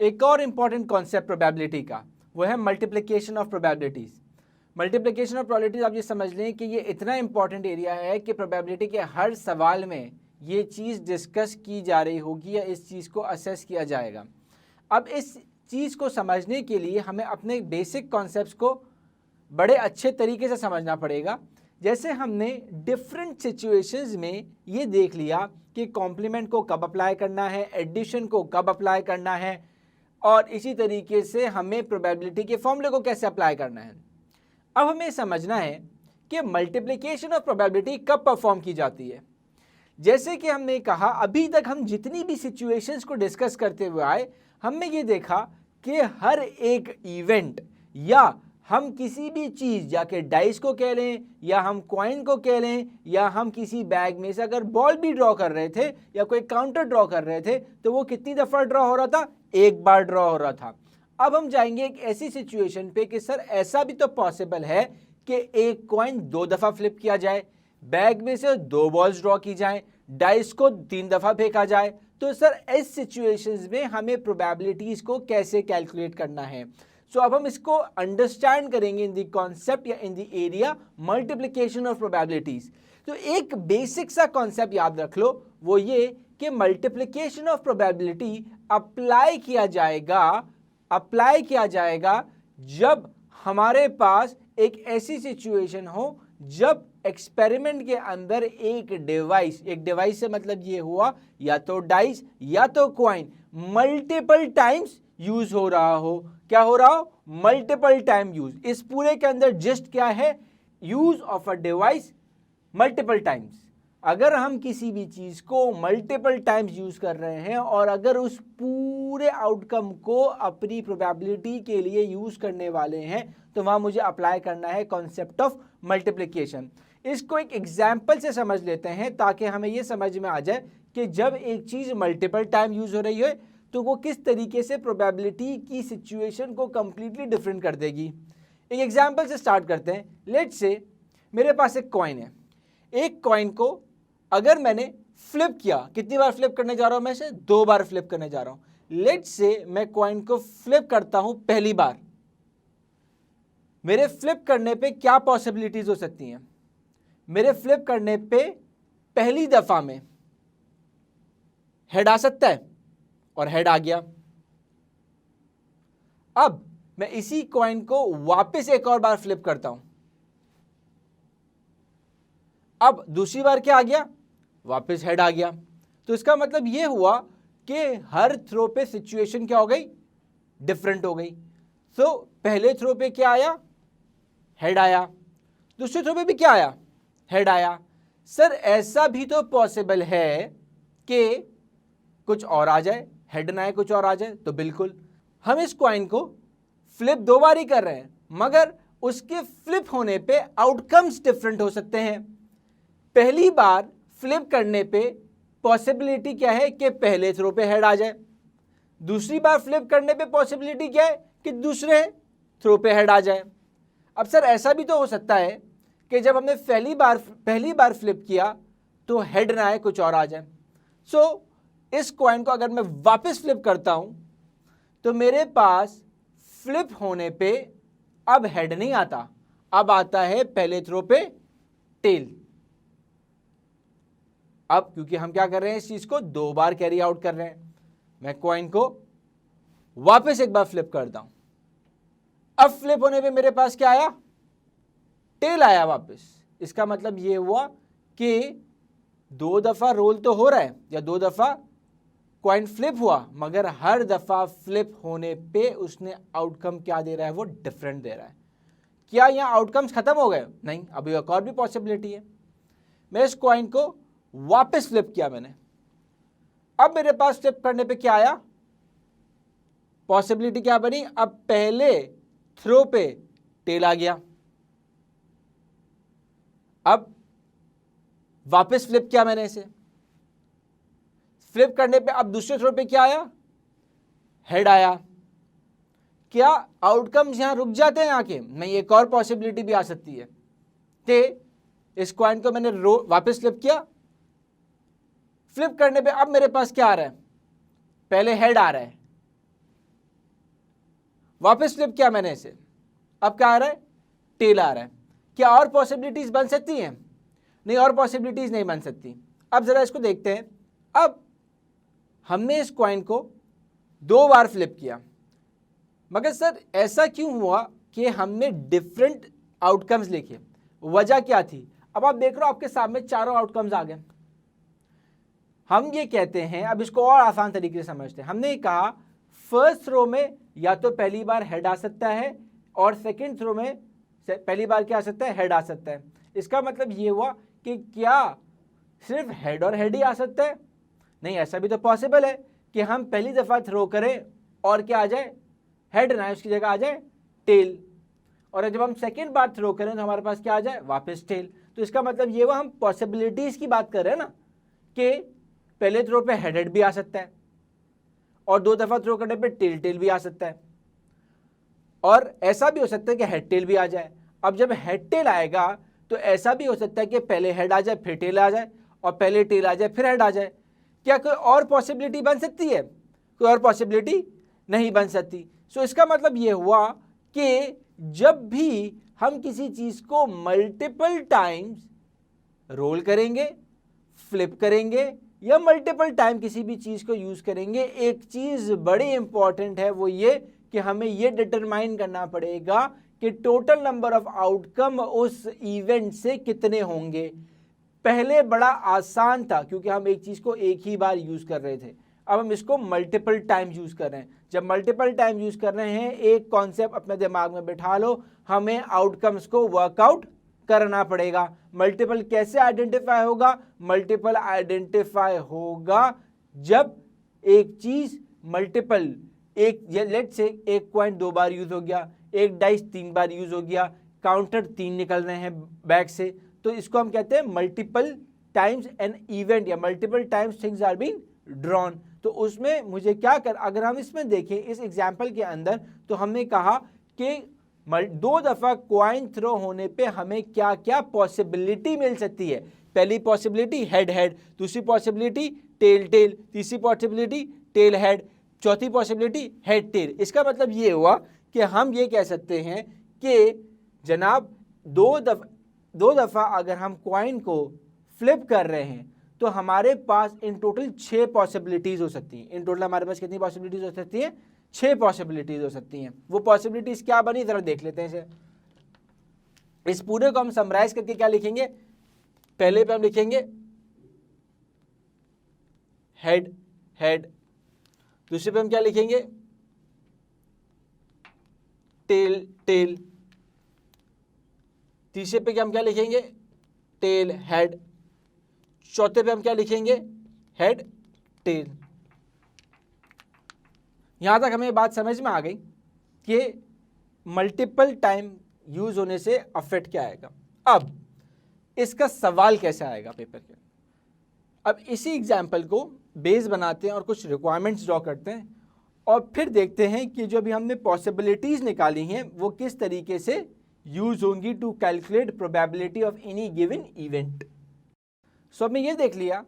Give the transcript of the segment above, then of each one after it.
एक और important concept probability का, वो है multiplication of probabilities. Multiplication of probabilities आप ये समझ लें कि ये इतना इंपॉर्टेंट एरिया है कि प्रोबेबिलिटी के हर सवाल में ये चीज़ डिस्कस की जा रही होगी या इस चीज़ को असेस किया जाएगा। अब इस चीज़ को समझने के लिए हमें अपने बेसिक कॉन्सेप्ट्स को बड़े अच्छे तरीके से समझना पड़ेगा। जैसे हमने डिफरेंट सिचुएशंस में ये देख लिया कि कॉम्प्लीमेंट को कब अप्लाई करना है, एडिशन को कब अप्लाई करना है, और इसी तरीके से हमें प्रोबेबिलिटी के फॉर्मूले को कैसे अप्लाई करना है। अब हमें समझना है कि मल्टीप्लिकेशन ऑफ प्रोबेबिलिटी कब परफॉर्म की जाती है। जैसे कि हमने कहा, अभी तक हम जितनी भी सिचुएशंस को डिस्कस करते हुए आए, हमने ये देखा कि हर एक इवेंट या हम किसी भी चीज़, या कि डाइस को कह लें या हम कॉइन को कह लें या हम किसी बैग में से अगर बॉल भी ड्रॉ कर रहे थे या कोई काउंटर ड्रॉ कर रहे थे, तो वो कितनी दफ़ा ड्रॉ हो रहा था? एक बार ड्रॉ हो रहा था। अब हम जाएंगे एक ऐसी सिचुएशन पे कि सर ऐसा भी तो पॉसिबल है कि एक कॉइन 2 दफ़ा फ्लिप किया जाए, बैग में से 2 बॉल्स ड्रॉ की जाए, डाइस को 3 दफ़ा फेंका जाए। तो सर इस सिचुएशंस में हमें प्रोबेबिलिटीज़ को कैसे कैलकुलेट करना है? सो अब हम इसको अंडरस्टैंड करेंगे इन द कॉन्सेप्ट या in the area multiplication of probabilities. तो एक बेसिक सा कॉन्सेप्ट याद रख लो, वो ये कि मल्टीप्लिकेशन ऑफ प्रोबेबिलिटी अप्लाई किया जाएगा जब हमारे पास एक ऐसी सिचुएशन हो जब एक्सपेरिमेंट के अंदर एक डिवाइस से मतलब ये हुआ या तो डाइस या तो कॉइन मल्टीपल टाइम्स यूज हो रहा हो। क्या हो रहा हो? Multiple time use. इस पूरे के अंदर जस्ट क्या है? Use of a device multiple times. अगर हम किसी भी चीज को मल्टीपल टाइम्स यूज कर रहे हैं और अगर उस पूरे आउटकम को अपनी प्रोबेबिलिटी के लिए यूज करने वाले हैं, तो वहां मुझे अप्लाई करना है कॉन्सेप्ट ऑफ मल्टीप्लिकेशन। इसको एक एग्जाम्पल से समझ लेते हैं ताकि हमें यह समझ में आ जाए कि जब एक चीज मल्टीपल टाइम यूज हो रही है तो वो किस तरीके से प्रोबेबिलिटी की सिचुएशन को कंप्लीटली डिफरेंट कर देगी। एक एग्जांपल से स्टार्ट करते हैं। लेट्स से मेरे पास एक कॉइन है। एक कॉइन को अगर मैंने फ्लिप किया, कितनी बार फ्लिप करने जा रहा हूं मैं इसे? 2 बार फ्लिप करने जा रहा हूं। लेट्स से मैं कॉइन को फ्लिप करता हूं पहली बार। मेरे फ्लिप करने पे क्या पॉसिबिलिटीज हो सकती हैं? मेरे फ्लिप करने पे पहली दफा में हेड आ सकता है और हेड आ गया। अब मैं इसी कॉइन को वापस एक और बार फ्लिप करता हूं। अब दूसरी बार क्या आ गया? वापस हेड आ गया। तो इसका मतलब यह हुआ कि हर थ्रो पे सिचुएशन क्या हो गई? डिफरेंट हो गई। तो पहले थ्रो पे क्या आया? हेड आया। दूसरे थ्रो पे भी क्या आया? हेड आया। सर ऐसा भी तो पॉसिबल है कि कुछ और आ जाए, हेड ना आए कुछ और आ जाए। तो बिल्कुल हम इस कॉइन को फ्लिप 2 बार ही कर रहे हैं, मगर उसके फ्लिप होने पे आउटकम्स डिफरेंट हो सकते हैं। पहली बार फ्लिप करने पे पॉसिबिलिटी क्या है कि पहले थ्रो पे हेड आ जाए। दूसरी बार फ्लिप करने पे पॉसिबिलिटी क्या है कि दूसरे थ्रो पे हेड आ जाए। अब सर ऐसा भी तो हो सकता है कि जब हमने पहली बार फ्लिप किया तो हेड ना आए कुछ और आ जाए। सो इस कॉइन को अगर मैं वापस फ्लिप करता हूं तो मेरे पास फ्लिप होने पे अब हेड नहीं आता, अब आता है पहले थ्रो पे टेल। अब क्योंकि हम क्या कर रहे हैं, इस चीज को 2 बार कैरी आउट कर रहे हैं, मैं कॉइन को वापस एक बार फ्लिप करता हूं। अब फ्लिप होने पे मेरे पास क्या आया? टेल आया वापस। इसका मतलब यह हुआ कि 2 दफा रोल तो हो रहा है या 2 दफा कॉइन फ्लिप हुआ, मगर हर दफा फ्लिप होने पे उसने आउटकम क्या दे रहा है? वो डिफरेंट दे रहा है। क्या यहां आउटकम्स खत्म हो गए? नहीं, अभी एक और भी पॉसिबिलिटी है। मैं इस कॉइन को वापस फ्लिप किया मैंने। अब मेरे पास फ्लिप करने पे क्या आया? पॉसिबिलिटी क्या बनी? अब पहले थ्रो पे टेल आ गया। अब वापस फ्लिप किया मैंने इसे। फ्लिप करने पे अब दूसरे थ्रो पे क्या आया? हेड आया। क्या आउटकम्स यहां रुक जाते हैं आके? नहीं, एक और पॉसिबिलिटी भी आ सकती है कि इस कॉइन को मैंने वापस फ्लिप किया। फ्लिप करने पे अब मेरे पास क्या आ रहा है? पहले हेड आ रहा है, वापस फ्लिप किया मैंने इसे, अब क्या आ रहा है, टेल आ रहा है। क्या और पॉसिबिलिटीज बन सकती हैं? नहीं, और पॉसिबिलिटीज नहीं बन सकती। अब जरा इसको देखते हैं। अब हमने इस कॉइन को 2 बार फ्लिप किया, मगर सर ऐसा क्यों हुआ कि हमने डिफरेंट आउटकम्स लिखे? वजह क्या थी? अब आप देख रहे हो आपके सामने चारों आउटकम्स आ गए। हम ये कहते हैं, अब इसको और आसान तरीके से समझते हैं। हमने कहा फर्स्ट रो में या तो पहली बार हेड आ सकता है और सेकंड थ्रो में पहली बार क्या आ सकता है, हेड आ सकता है। इसका मतलब ये हुआ कि क्या सिर्फ हेड और हेड ही आ सकता है? नहीं, ऐसा भी तो पॉसिबल है कि हम पहली दफा थ्रो करें और क्या आ जाए, हेड ना, उसकी जगह आ जाए टेल, और जब हम सेकेंड बार थ्रो करें तो हमारे पास क्या आ जाए, वापस टेल। तो इसका मतलब ये हुआ हम पॉसिबिलिटीज की बात कर रहे हैं ना, कि पहले थ्रो पे हेड भी आ सकता है और 2 दफा थ्रो करने पे टेल टेल भी आ सकता है, और ऐसा भी हो सकता है कि हेड टेल भी आ जाए। अब जब हेड टेल आएगा तो ऐसा भी हो सकता है कि पहले हेड आ जाए फिर टेल आ जाए, और पहले टेल आ जाए फिर हेड आ जाए। क्या कोई और पॉसिबिलिटी बन सकती है? कोई और पॉसिबिलिटी नहीं बन सकती। सो इसका मतलब ये हुआ कि जब भी हम किसी चीज को मल्टीपल टाइम्स रोल करेंगे, फ्लिप करेंगे या मल्टीपल टाइम किसी भी चीज को यूज करेंगे, एक चीज बड़ी इंपॉर्टेंट है, वो ये कि हमें ये डिटरमाइन करना पड़ेगा कि टोटल नंबर ऑफ आउटकम उस इवेंट से कितने होंगे। पहले बड़ा आसान था क्योंकि हम एक चीज को एक ही बार यूज कर रहे थे, अब हम इसको मल्टीपल टाइम यूज कर रहे हैं। जब मल्टीपल टाइम यूज कर रहे हैं, एक कॉन्सेप्ट अपने दिमाग में बिठा लो, हमें आउटकम्स को वर्कआउट करना पड़ेगा। मल्टीपल कैसे आइडेंटिफाई होगा? मल्टीपल आइडेंटिफाई होगा जब एक चीज मल्टीपल, एक लेट से एक कॉइन 2 बार यूज हो गया, एक डाइस 3 बार यूज हो गया, काउंटर 3 निकल रहे हैं बैग से, तो इसको हम कहते हैं मल्टीपल टाइम्स एन इवेंट, या multiple times things are being drawn. तो उसमें मुझे क्या कर, अगर हम इसमें देखें इस एग्जाम्पल के अंदर, तो हमने कहा कि 2 दफा क्वाइन थ्रो होने पे हमें क्या क्या पॉसिबिलिटी मिल सकती है। पहली पॉसिबिलिटी हेड हेड, दूसरी पॉसिबिलिटी टेल टेल, तीसरी पॉसिबिलिटी टेल हेड, चौथी पॉसिबिलिटी हेड टेल। इसका मतलब ये हुआ कि हम ये कह सकते हैं कि जनाब 2 दफा अगर हम क्वाइन को फ्लिप कर रहे हैं तो हमारे पास इन टोटल 6 पॉसिबिलिटीज हो सकती हैं। इन टोटल हमारे पास कितनी पॉसिबिलिटीज हो सकती हैं? 6 पॉसिबिलिटीज हो सकती हैं। वो पॉसिबिलिटीज क्या बनी, जरा देख लेते हैं इसे। इस पूरे को हम समराइज करके क्या लिखेंगे? पहले पे हम लिखेंगे हेड हेड, दूसरे पे हम क्या लिखेंगे? टेल टेल, तीसरे पे हम क्या लिखेंगे? टेल हेड, चौथे पे हम क्या लिखेंगे? Head tail. यहां तक हमें बात समझ में आ गई कि मल्टीपल टाइम यूज होने से अफेक्ट क्या आएगा। अब इसका सवाल कैसे आएगा पेपर के? अब इसी एग्जाम्पल को बेस बनाते हैं और कुछ रिक्वायरमेंट्स ड्रॉ करते हैं, और फिर देखते हैं कि जो अभी हमने पॉसिबिलिटीज निकाली हैं वो किस तरीके से यूज होंगी to calculate probability of any given event. So हमने ये देख लिया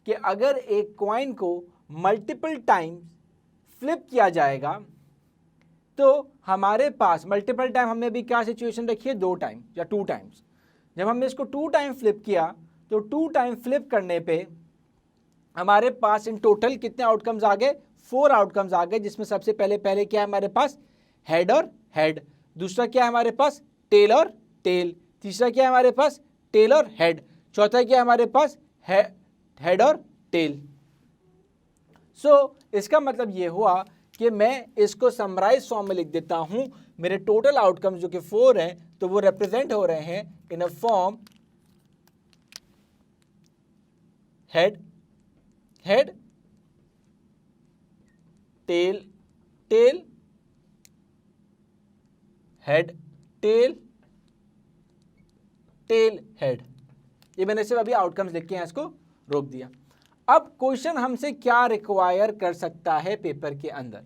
कि अगर एक कॉइन को मल्टीपल टाइम्स फ्लिप किया जाएगा तो हमारे पास मल्टीपल टाइम, हमने अभी क्या सिचुएशन रखी है, 2 टाइम या 2 टाइम्स। जब हमने इसको 2 टाइम फ्लिप किया तो 2 टाइम फ्लिप करने पे हमारे पास इन टोटल कितने आउटकम्स आ गए? 4 आउटकम्स आ गए, जिसमें सबसे पहले क्या है हमारे पास? हेड और हेड। दूसरा क्या है हमारे पास? टेल और टेल। तीसरा क्या है हमारे पास? टेल और हेड। चौथा क्या है हमारे पास? हेड और टेल। सो इसका मतलब ये हुआ कि मैं इसको समराइज फॉर्म में लिख देता हूं। मेरे टोटल आउटकम्स जो कि 4 हैं, तो वो रिप्रेजेंट हो रहे हैं in a form head head, tail tail, head tail, tail head. ये मैंने सिर्फ अभी आउटकम्स लिख के इसको रोक दिया। अब क्वेश्चन हमसे क्या रिक्वायर कर सकता है पेपर के अंदर?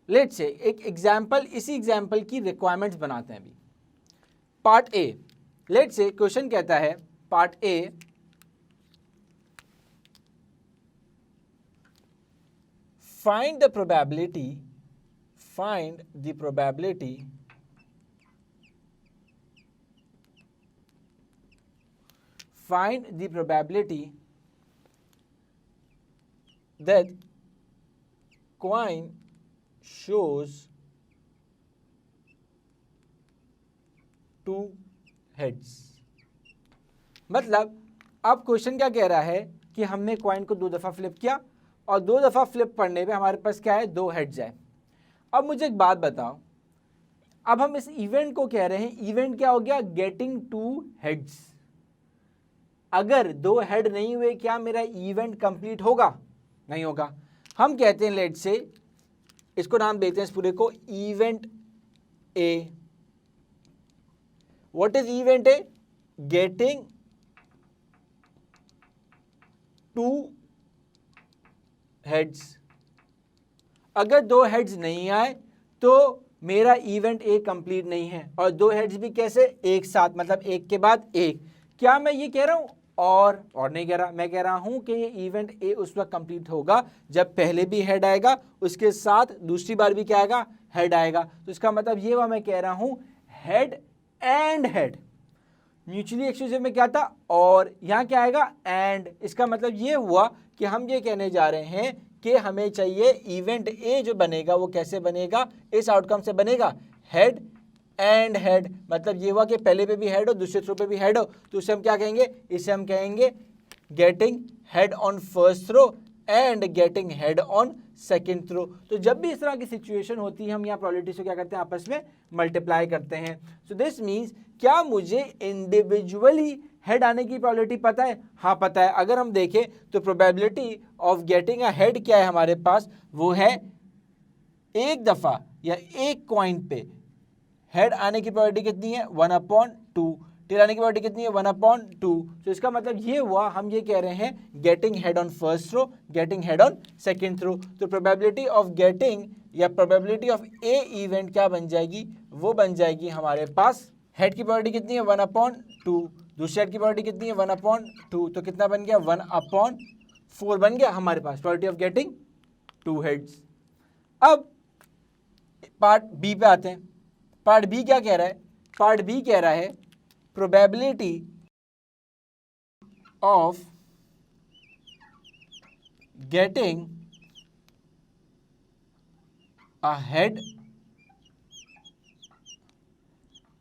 लेट्स से एक एग्जाम्पल, इसी एग्जाम्पल की रिक्वायरमेंट्स बनाते हैं अभी। Part A, let's say question कहता है part A, find the probability find the probability that coin shows two heads। मतलब अब क्वेश्चन क्या कह रहा है कि हमने कॉइन को 2 दफा फ्लिप किया और 2 दफा फ्लिप पड़ने पे हमारे पास क्या है, 2 हेड्स है। अब मुझे एक बात बताओ, अब हम इस इवेंट को कह रहे हैं, इवेंट क्या हो गया, गेटिंग 2 हेड्स। अगर 2 हेड नहीं हुए क्या मेरा इवेंट कंप्लीट होगा? नहीं होगा। हम कहते हैं लेट से, इसको नाम देते हैं इस पूरे को event A. What is event A? Getting 2 heads. अगर 2 हेड्स नहीं आए तो मेरा इवेंट ए कंप्लीट नहीं है। और 2 हेड्स भी कैसे? एक साथ, मतलब एक के बाद एक। क्या मैं ये कह रहा हूं और नहीं कह रहा, मैं कह रहा हूं कि ये इवेंट ए उस वक्त कंप्लीट होगा जब पहले भी हेड आएगा, उसके साथ दूसरी बार भी क्या आएगा, हेड आएगा। तो इसका मतलब ये हुआ, मैं कह रहा हूं head and head. Mutually exclusive में क्या था, और यहां क्या आएगा, एंड। इसका मतलब ये हुआ कि हम ये कहने जा रहे हैं कि हमें चाहिए इवेंट ए जो बनेगा वो कैसे बनेगा, इस आउटकम से बनेगा हेड एंड हेड। मतलब ये हुआ कि पहले पे भी हेड हो, दूसरे थ्रो पे भी हेड हो, तो इसे हम क्या कहेंगे, इसे हम कहेंगे getting head on first throw and getting head on second throw. तो जब भी इस तरह की सिचुएशन होती है हम यहाँ प्रोबेबिलिटी से क्या करते हैं, आपस में मल्टीप्लाई करते हैं। सो दिस मीन्स क्या मुझे इंडिविजुअली हेड आने की प्रोबेबिलिटी पता है? हाँ पता है। अगर हम देखें तो probability of getting a head क्या है हमारे पास, वो है एक दफा या एक कॉइन पे हेड आने की प्रोबेबिलिटी कितनी है, 1/2। टेल आने की प्रोबेबिलिटी कितनी है, 1/2। तो इसका मतलब ये हुआ, हम ये कह रहे हैं getting head on first throw, getting head on second throw. तो प्रोबेबिलिटी ऑफ गेटिंग या प्रोबेबिलिटी ऑफ ए इवेंट क्या बन जाएगी, वो बन जाएगी हमारे पास हेड की प्रोबेबिलिटी कितनी है, 1/2। दूसरे हेड की प्रोबेबिलिटी कितनी है, 1/2। तो कितना बन गया, 1/4 बन गया हमारे पास प्रोबेबिलिटी ऑफ गेटिंग 2 हेड्स। अब पार्ट बी पे आते हैं। पार्ट बी क्या कह रहा है, पार्ट बी कह रहा है probability of getting a head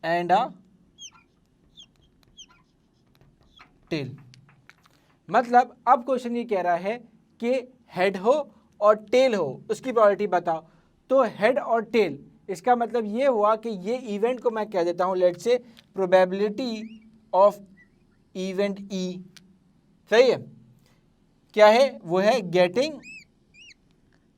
and a tail. मतलब अब क्वेश्चन ये कह रहा है कि हेड हो और टेल हो, उसकी प्रोबेबिलिटी बताओ। तो हेड और टेल, इसका मतलब ये हुआ कि ये इवेंट को मैं कह देता हूं लेट से प्रोबेबिलिटी ऑफ इवेंट ई। सही है, क्या है वो है getting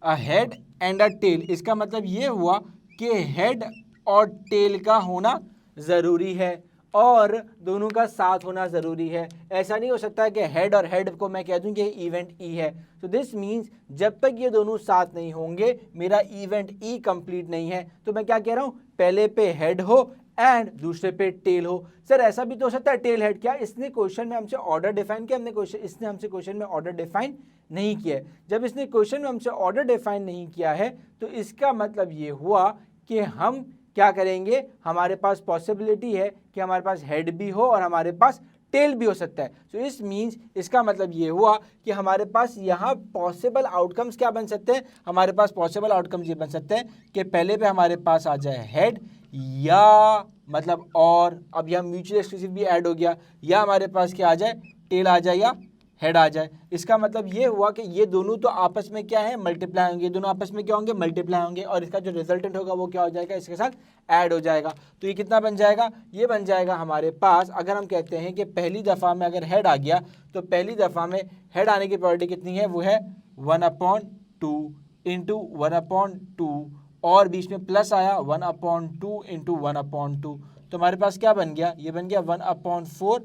a head and a tail. इसका मतलब ये हुआ कि हेड और टेल का होना ज़रूरी है और दोनों का साथ होना ज़रूरी है। ऐसा नहीं हो सकता कि हेड और हेड को मैं कह दूं कि इवेंट ई है। तो दिस मीन्स जब तक ये दोनों साथ नहीं होंगे मेरा इवेंट ई कंप्लीट नहीं है। तो मैं क्या कह रहा हूं, पहले पे हेड हो एंड दूसरे पे टेल हो। सर ऐसा भी तो हो सकता है टेल हेड, क्या इसने क्वेश्चन में हमसे ऑर्डर डिफाइन किया, इसने हमसे क्वेश्चन में ऑर्डर डिफाइन नहीं किया है। जब इसने क्वेश्चन में हमसे ऑर्डर डिफाइन नहीं किया है तो इसका मतलब ये हुआ कि हम क्या करेंगे, हमारे पास पॉसिबिलिटी है कि हमारे पास हेड भी हो और हमारे पास टेल भी हो सकता है। तो इस मीन्स इसका मतलब ये हुआ कि हमारे पास यहाँ पॉसिबल आउटकम्स क्या बन सकते हैं, हमारे पास पॉसिबल आउटकम्स ये बन सकते हैं कि पहले पे हमारे पास आ जाए हेड या मतलब और, अब यहाँ म्यूचुअल एक्सक्लूसिव भी ऐड हो गया, या हमारे पास क्या आ जाए, टेल आ जाए या हेड आ जाए। इसका मतलब ये हुआ कि ये दोनों तो आपस में क्या है, मल्टीप्लाई होंगे, दोनों आपस में क्या होंगे, मल्टीप्लाई होंगे, और इसका जो रिजल्टेंट होगा वो क्या हो जाएगा, इसके साथ ऐड हो जाएगा। तो ये कितना बन जाएगा, ये बन जाएगा हमारे पास, अगर हम कहते हैं कि पहली दफ़ा में अगर हेड आ गया तो पहली दफ़ा में हेड आने की प्रोबेबिलिटी कितनी है, वो है 1/2 इंटू 1/2 और बीच में प्लस आया 1/2 इंटू 1/2। तो हमारे पास क्या बन गया, ये बन गया 1/4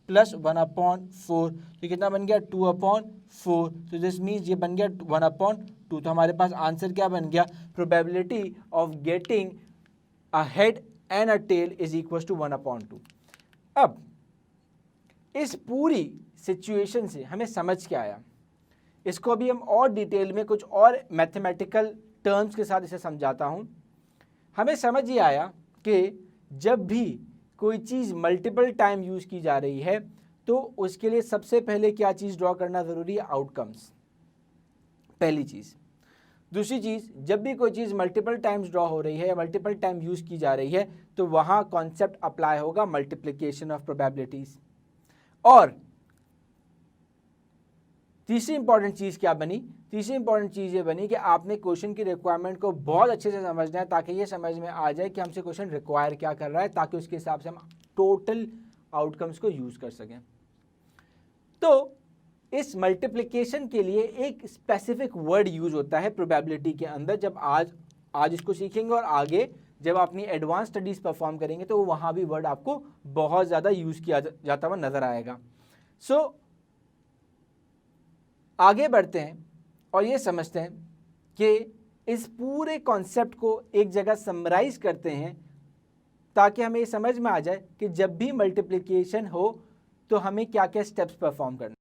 प्लस 1/4। तो कितना बन गया, 2/4। तो दिस मीन्स ये बन गया 1/2। तो हमारे पास आंसर क्या बन गया, probability of getting a head and a tail is equal to 1/2। अब इस पूरी सिचुएशन से हमें समझ क्या आया, इसको अभी हम और डिटेल में कुछ और मैथमेटिकल टर्म्स के साथ इसे समझाता हूं। हमें समझ ये आया कि जब भी कोई चीज़ मल्टीपल टाइम यूज़ की जा रही है तो उसके लिए सबसे पहले क्या चीज़ ड्रॉ करना ज़रूरी है? आउटकम्स, पहली चीज़। दूसरी चीज़, जब भी कोई चीज़ मल्टीपल टाइम्स ड्रॉ हो रही है या मल्टीपल टाइम यूज़ की जा रही है तो वहाँ कॉन्सेप्ट अप्लाई होगा मल्टीप्लिकेशन ऑफ प्रोबेबिलिटीज़। और तीसरी इंपॉर्टेंट चीज़ क्या बनी? तीसरी इंपॉर्टेंट चीज़ ये बनी कि आपने क्वेश्चन की रिक्वायरमेंट को बहुत अच्छे से समझना है ताकि ये समझ में आ जाए कि हमसे क्वेश्चन रिक्वायर क्या कर रहा है, ताकि उसके हिसाब से हम टोटल आउटकम्स को यूज़ कर सकें। तो इस मल्टीप्लिकेशन के लिए एक स्पेसिफिक वर्ड यूज होता है प्रोबेबिलिटी के अंदर। जब आज इसको सीखेंगे और आगे जब आप अपनी एडवांस स्टडीज परफॉर्म करेंगे तो वहाँ भी वर्ड आपको बहुत ज़्यादा यूज़ किया जाता हुआ नज़र आएगा। सो आगे बढ़ते हैं और ये समझते हैं कि इस पूरे कॉन्सेप्ट को एक जगह समराइज करते हैं ताकि हमें ये समझ में आ जाए कि जब भी मल्टीप्लिकेशन हो तो हमें क्या क्या स्टेप्स परफॉर्म करना।